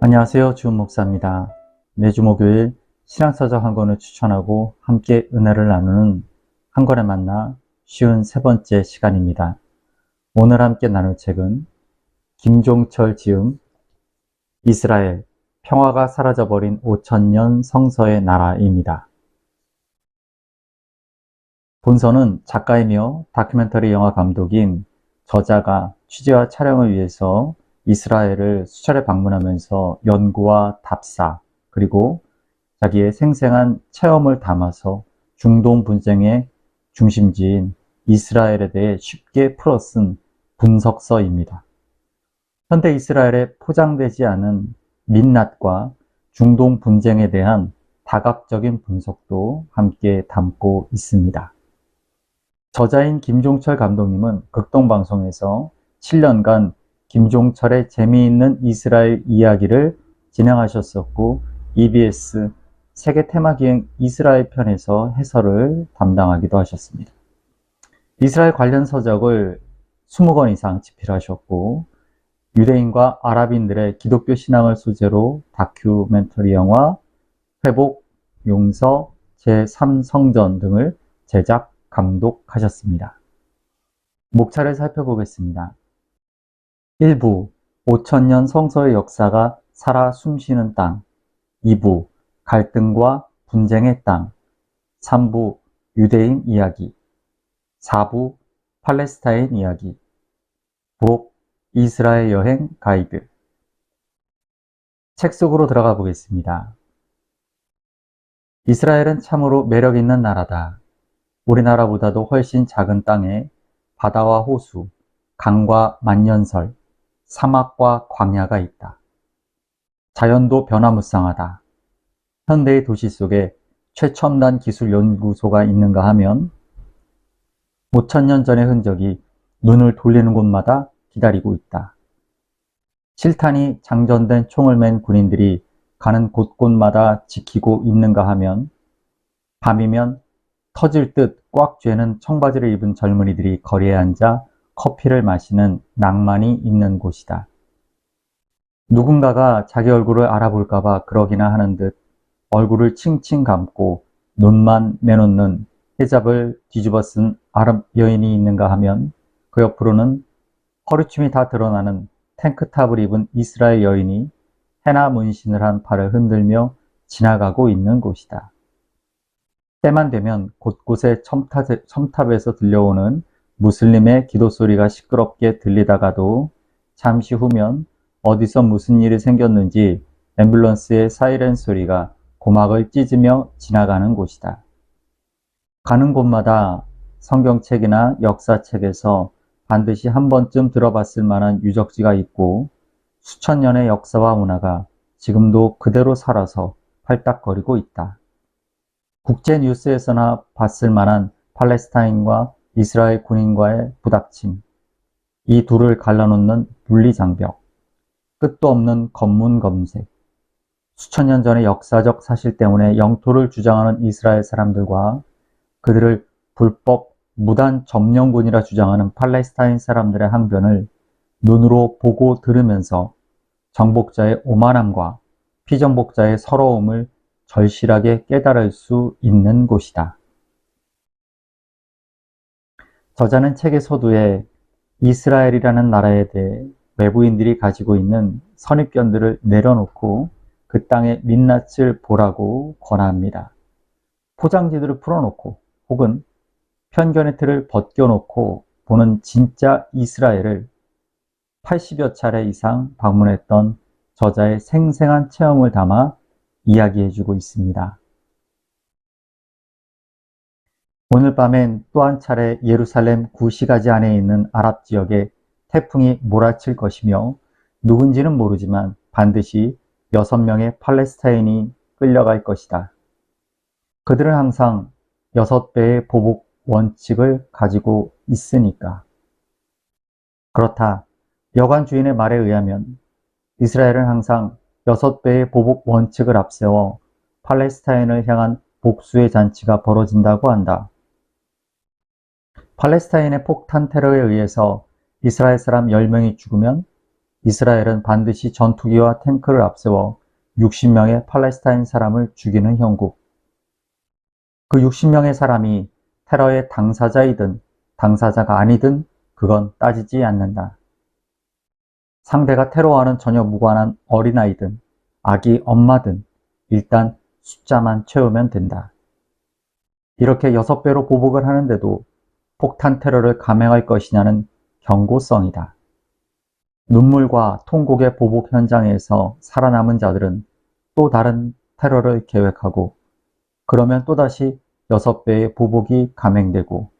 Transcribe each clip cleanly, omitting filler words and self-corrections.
안녕하세요. 주은 목사입니다. 매주 목요일 신앙서적 한 권을 추천하고 함께 은혜를 나누는 한 권에 만나 쉬운 세 번째 시간입니다. 오늘 함께 나눌 책은 김종철 지음 이스라엘 평화가 사라져버린 5000년 성서의 나라입니다. 본서는 작가이며 다큐멘터리 영화 감독인 저자가 취재와 촬영을 위해서 이스라엘을 수차례 방문하면서 연구와 답사, 그리고 자기의 생생한 체험을 담아서 중동 분쟁의 중심지인 이스라엘에 대해 쉽게 풀어쓴 분석서입니다. 현대 이스라엘에 포장되지 않은 민낯과 중동 분쟁에 대한 다각적인 분석도 함께 담고 있습니다. 저자인 김종철 감독님은 극동방송에서 7년간 김종철의 재미있는 이스라엘 이야기를 진행하셨었고, EBS 세계 테마기행 이스라엘 편에서 해설을 담당하기도 하셨습니다. 이스라엘 관련 서적을 20권 이상 집필하셨고, 유대인과 아랍인들의 기독교 신앙을 소재로 다큐멘터리 영화 회복, 용서, 제3성전 등을 제작, 감독하셨습니다. 목차를 살펴보겠습니다. 1부 5000년 성서의 역사가 살아 숨쉬는 땅. 2부 갈등과 분쟁의 땅. 3부 유대인 이야기. 4부 팔레스타인 이야기. 복 이스라엘 여행 가이드. 책 속으로 들어가 보겠습니다. 이스라엘은 참으로 매력 있는 나라다. 우리나라보다도 훨씬 작은 땅에 바다와 호수, 강과 만년설, 사막과 광야가 있다. 자연도 변화무쌍하다. 현대의 도시 속에 최첨단 기술 연구소가 있는가 하면 5000년 전의 흔적이 눈을 돌리는 곳마다 기다리고 있다. 실탄이 장전된 총을 맨 군인들이 가는 곳곳마다 지키고 있는가 하면 밤이면 터질 듯 꽉 죄는 청바지를 입은 젊은이들이 거리에 앉아 커피를 마시는 낭만이 있는 곳이다. 누군가가 자기 얼굴을 알아볼까봐 그러기나 하는 듯 얼굴을 칭칭 감고 눈만 매놓는 히잡을 뒤집어 쓴 아랍 여인이 있는가 하면 그 옆으로는 허리춤이 다 드러나는 탱크탑을 입은 이스라엘 여인이 헤나 문신을 한 팔을 흔들며 지나가고 있는 곳이다. 때만 되면 곳곳에 첨탑에서 들려오는 무슬림의 기도 소리가 시끄럽게 들리다가도 잠시 후면 어디서 무슨 일이 생겼는지 앰뷸런스의 사이렌 소리가 고막을 찢으며 지나가는 곳이다. 가는 곳마다 성경책이나 역사책에서 반드시 한 번쯤 들어봤을 만한 유적지가 있고 수천 년의 역사와 문화가 지금도 그대로 살아서 팔딱거리고 있다. 국제 뉴스에서나 봤을 만한 팔레스타인과 이스라엘 군인과의 부닥침, 이 둘을 갈라놓는 분리장벽, 끝도 없는 검문 검색, 수천 년 전의 역사적 사실 때문에 영토를 주장하는 이스라엘 사람들과 그들을 불법 무단 점령군이라 주장하는 팔레스타인 사람들의 항변을 눈으로 보고 들으면서 정복자의 오만함과 피정복자의 서러움을 절실하게 깨달을 수 있는 곳이다. 저자는 책의 서두에 이스라엘이라는 나라에 대해 외부인들이 가지고 있는 선입견들을 내려놓고 그 땅의 민낯을 보라고 권합니다. 포장지들을 풀어놓고 혹은 편견의 틀을 벗겨놓고 보는 진짜 이스라엘을 80여 차례 이상 방문했던 저자의 생생한 체험을 담아 이야기해주고 있습니다. 오늘 밤엔 또 한 차례 예루살렘 구시가지 안에 있는 아랍 지역에 태풍이 몰아칠 것이며 누군지는 모르지만 반드시 6명의 팔레스타인이 끌려갈 것이다. 그들은 항상 6배의 보복 원칙을 가지고 있으니까. 그렇다. 여관 주인의 말에 의하면 이스라엘은 항상 6배의 보복 원칙을 앞세워 팔레스타인을 향한 복수의 잔치가 벌어진다고 한다. 팔레스타인의 폭탄 테러에 의해서 이스라엘 사람 10명이 죽으면 이스라엘은 반드시 전투기와 탱크를 앞세워 60명의 팔레스타인 사람을 죽이는 형국. 그 60명의 사람이 테러의 당사자이든 당사자가 아니든 그건 따지지 않는다. 상대가 테러와는 전혀 무관한 어린아이든 아기 엄마든 일단 숫자만 채우면 된다. 이렇게 6배로 보복을 하는데도 폭탄 테러를 감행할 것이냐는 경고성이다. 눈물과 통곡의 보복 현장에서 살아남은 자들은 또 다른 테러를 계획하고 그러면 또다시 6배의 보복이 감행되고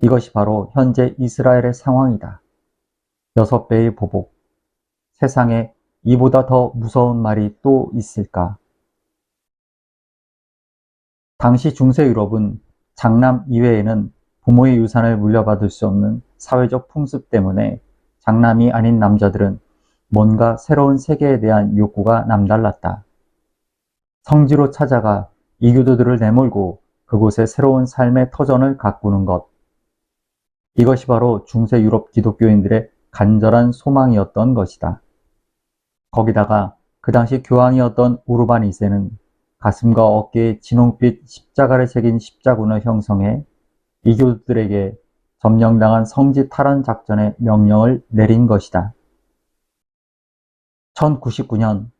이것이 바로 현재 이스라엘의 상황이다. 6배의 보복. 세상에 이보다 더 무서운 말이 또 있을까? 당시 중세 유럽은 장남 이외에는 부모의 유산을 물려받을 수 없는 사회적 풍습 때문에 장남이 아닌 남자들은 뭔가 새로운 세계에 대한 욕구가 남달랐다. 성지로 찾아가 이교도들을 내몰고 그곳에 새로운 삶의 터전을 가꾸는 것. 이것이 바로 중세 유럽 기독교인들의 간절한 소망이었던 것이다. 거기다가 그 당시 교황이었던 우르반 2세는 가슴과 어깨에 진홍빛 십자가를 새긴 십자군을 형성해 이교도들에게 점령당한 성지 탈환 작전의 명령을 내린 것이다. 1099년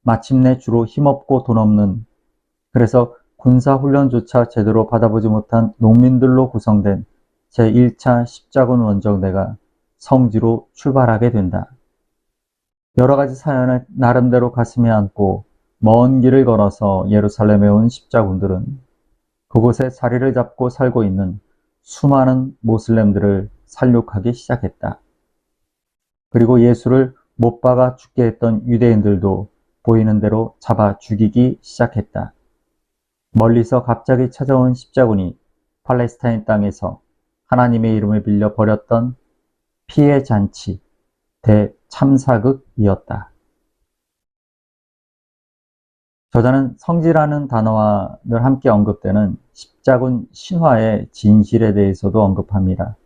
마침내 주로 힘없고 돈 없는, 그래서 군사훈련조차 제대로 받아보지 못한 농민들로 구성된 제1차 십자군 원정대가 성지로 출발하게 된다. 여러 가지 사연을 나름대로 가슴에 안고 먼 길을 걸어서 예루살렘에 온 십자군들은 그곳에 자리를 잡고 살고 있는 수많은 모슬렘들을 살육하기 시작했다. 그리고 예수를 못 박아 죽게 했던 유대인들도 보이는 대로 잡아 죽이기 시작했다. 멀리서 갑자기 찾아온 십자군이 팔레스타인 땅에서 하나님의 이름을 빌려 벌였던 피해 잔치, 대참사극이었다. 저자는 성지라는 단어와 늘 함께 언급되는 십자군 신화의 진실에 대해서도 언급합니다.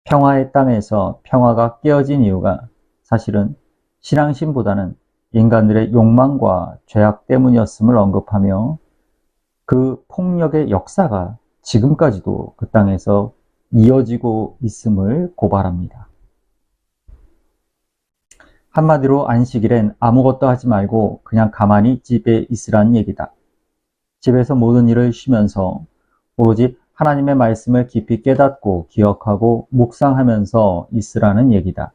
평화의 땅에서 평화가 깨어진 이유가 사실은 신앙심보다는 인간들의 욕망과 죄악 때문이었음을 언급하며 그 폭력의 역사가 지금까지도 그 땅에서 이어지고 있음을 고발합니다. 한마디로 안식일엔 아무것도 하지 말고 그냥 가만히 집에 있으라는 얘기다. 집에서 모든 일을 쉬면서 오로지 하나님의 말씀을 깊이 깨닫고 기억하고 묵상하면서 있으라는 얘기다.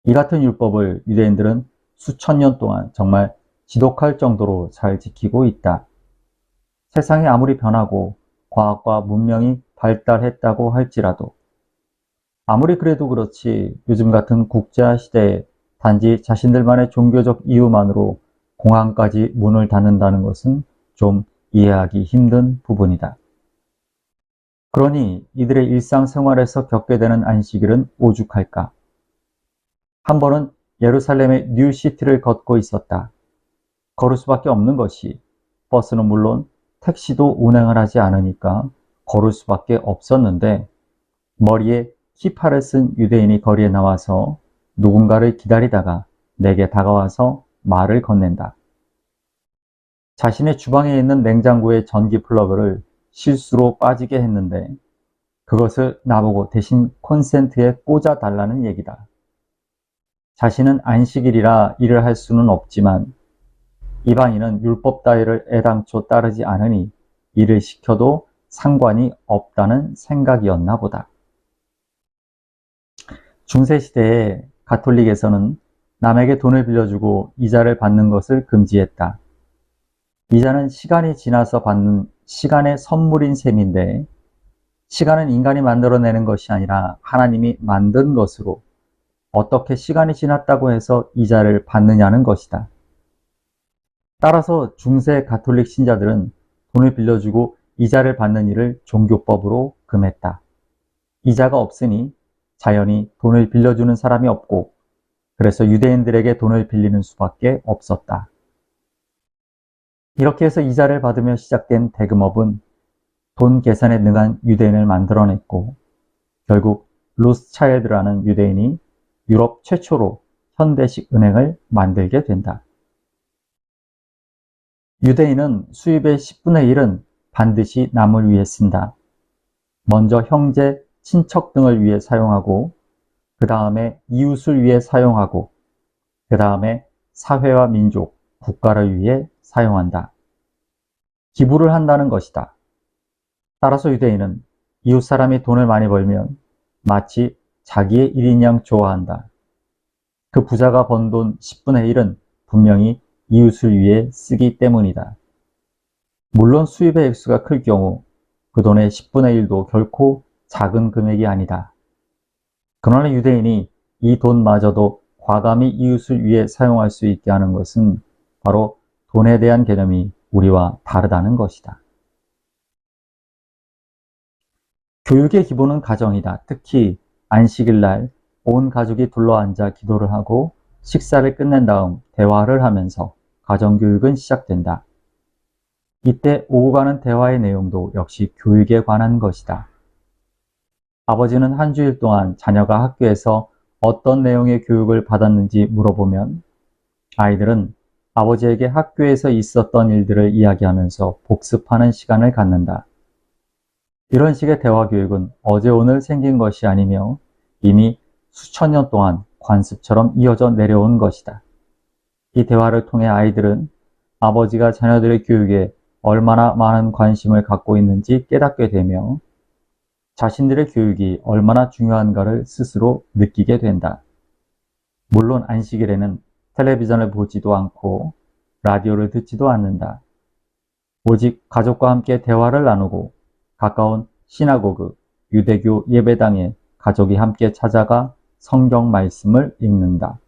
이 같은 율법을 유대인들은 수천 년 동안 정말 지독할 정도로 잘 지키고 있다. 세상이 아무리 변하고 과학과 문명이 발달했다고 할지라도 아무리 그래도 그렇지 요즘 같은 국제화 시대에 단지 자신들만의 종교적 이유만으로 공항까지 문을 닫는다는 것은 좀 이해하기 힘든 부분이다. 그러니 이들의 일상생활에서 겪게 되는 안식일은 오죽할까? 한 번은 예루살렘의 뉴시티를 걷고 있었다. 걸을 수밖에 없는 것이 버스는 물론 택시도 운행을 하지 않으니까 걸을 수밖에 없었는데 머리에 키파를 쓴 유대인이 거리에 나와서 누군가를 기다리다가 내게 다가와서 말을 건넨다. 자신의 주방에 있는 냉장고의 전기 플러그를 실수로 빠지게 했는데 그것을 나보고 대신 콘센트에 꽂아 달라는 얘기다. 자신은 안식일이라 일을 할 수는 없지만 이방인은 율법 따위를 애당초 따르지 않으니 일을 시켜도 상관이 없다는 생각이었나 보다. 중세시대에 가톨릭에서는 남에게 돈을 빌려주고 이자를 받는 것을 금지했다. 이자는 시간이 지나서 받는 시간의 선물인 셈인데 시간은 인간이 만들어내는 것이 아니라 하나님이 만든 것으로 어떻게 시간이 지났다고 해서 이자를 받느냐는 것이다. 따라서 중세 가톨릭 신자들은 돈을 빌려주고 이자를 받는 일을 종교법으로 금했다. 이자가 없으니 자연히 돈을 빌려주는 사람이 없고 그래서 유대인들에게 돈을 빌리는 수밖에 없었다. 이렇게 해서 이자를 받으며 시작된 대금업은 돈 계산에 능한 유대인을 만들어냈고 결국 로스차일드라는 유대인이 유럽 최초로 현대식 은행을 만들게 된다. 유대인은 수입의 10분의 1은 반드시 남을 위해 쓴다. 먼저 형제, 친척 등을 위해 사용하고, 그 다음에 이웃을 위해 사용하고, 그 다음에 사회와 민족, 국가를 위해 사용한다. 기부를 한다는 것이다. 따라서 유대인은 이웃 사람이 돈을 많이 벌면 마치 자기의 일인 양 좋아한다. 그 부자가 번 돈 10분의 1은 분명히 이웃을 위해 쓰기 때문이다. 물론 수입의 액수가 클 경우 그 돈의 10분의 1도 결코 작은 금액이 아니다. 그러나 유대인이 이 돈마저도 과감히 이웃을 위해 사용할 수 있게 하는 것은 바로 돈에 대한 개념이 우리와 다르다는 것이다. 교육의 기본은 가정이다. 특히 안식일 날 온 가족이 둘러앉아 기도를 하고 식사를 끝낸 다음 대화를 하면서 가정교육은 시작된다. 이때 오고 가는 대화의 내용도 역시 교육에 관한 것이다. 아버지는 한 주일 동안 자녀가 학교에서 어떤 내용의 교육을 받았는지 물어보면 아이들은 아버지에게 학교에서 있었던 일들을 이야기하면서 복습하는 시간을 갖는다. 이런 식의 대화 교육은 어제 오늘 생긴 것이 아니며 이미 수천 년 동안 관습처럼 이어져 내려온 것이다. 이 대화를 통해 아이들은 아버지가 자녀들의 교육에 얼마나 많은 관심을 갖고 있는지 깨닫게 되며 자신들의 교육이 얼마나 중요한가를 스스로 느끼게 된다. 물론 안식일에는 텔레비전을 보지도 않고 라디오를 듣지도 않는다. 오직 가족과 함께 대화를 나누고 가까운 시나고그, 유대교 예배당에 가족이 함께 찾아가 성경 말씀을 읽는다.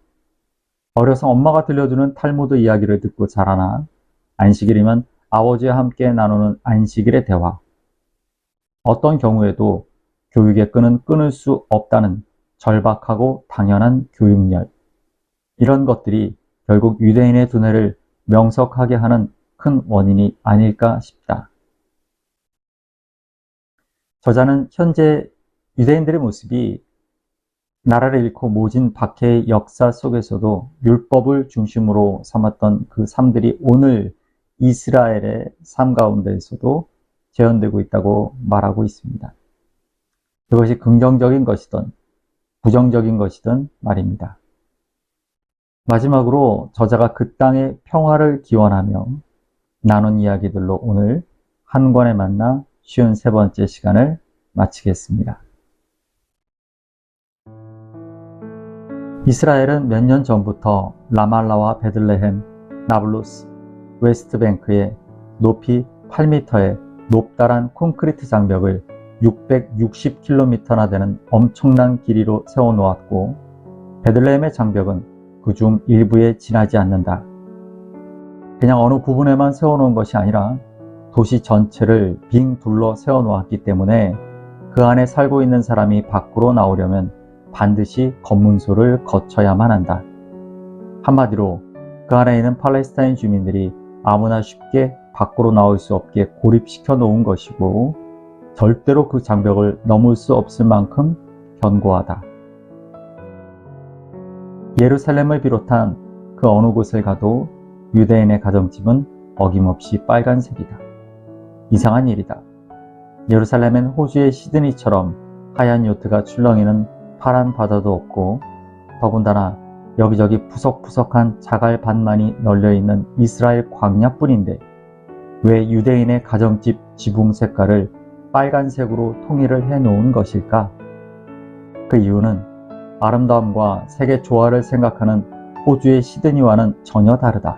어려서 엄마가 들려주는 탈무드 이야기를 듣고 자라나 안식일이면 아버지와 함께 나누는 안식일의 대화. 어떤 경우에도 교육의 끈은 끊을 수 없다는 절박하고 당연한 교육열. 이런 것들이 결국 유대인의 두뇌를 명석하게 하는 큰 원인이 아닐까 싶다. 저자는 현재 유대인들의 모습이 나라를 잃고 모진 박해의 역사 속에서도 율법을 중심으로 삼았던 그 삶들이 오늘 이스라엘의 삶 가운데에서도 재현되고 있다고 말하고 있습니다. 그것이 긍정적인 것이든 부정적인 것이든 말입니다. 마지막으로 저자가 그 땅의 평화를 기원하며 나눈 이야기들로 오늘 한 권에 만나 53번째 시간을 마치겠습니다. 이스라엘은 몇 년 전부터 라말라와 베들레헴, 나블루스, 웨스트뱅크에 높이 8m의 높다란 콘크리트 장벽을 660km나 되는 엄청난 길이로 세워놓았고 베들레헴의 장벽은 그중 일부에 지나지 않는다. 그냥 어느 부분에만 세워놓은 것이 아니라 도시 전체를 빙 둘러 세워놓았기 때문에 그 안에 살고 있는 사람이 밖으로 나오려면 반드시 검문소를 거쳐야만 한다. 한마디로 그 안에 있는 팔레스타인 주민들이 아무나 쉽게 밖으로 나올 수 없게 고립시켜 놓은 것이고 절대로 그 장벽을 넘을 수 없을 만큼 견고하다. 예루살렘을 비롯한 그 어느 곳을 가도 유대인의 가정집은 어김없이 빨간색이다. 이상한 일이다. 예루살렘엔 호주의 시드니처럼 하얀 요트가 출렁이는 파란 바다도 없고 더군다나 여기저기 푸석푸석한 자갈밭만이 널려있는 이스라엘 광야뿐인데 왜 유대인의 가정집 지붕 색깔을 빨간색으로 통일을 해놓은 것일까? 그 이유는 아름다움과 색의 조화를 생각하는 호주의 시드니와는 전혀 다르다.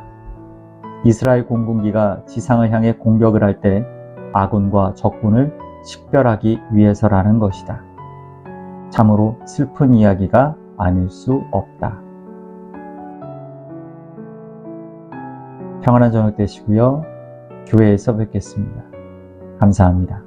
이스라엘 공군기가 지상을 향해 공격을 할 때 아군과 적군을 식별하기 위해서라는 것이다. 참으로 슬픈 이야기가 아닐 수 없다. 평안한 저녁 되시고요. 교회에서 뵙겠습니다. 감사합니다.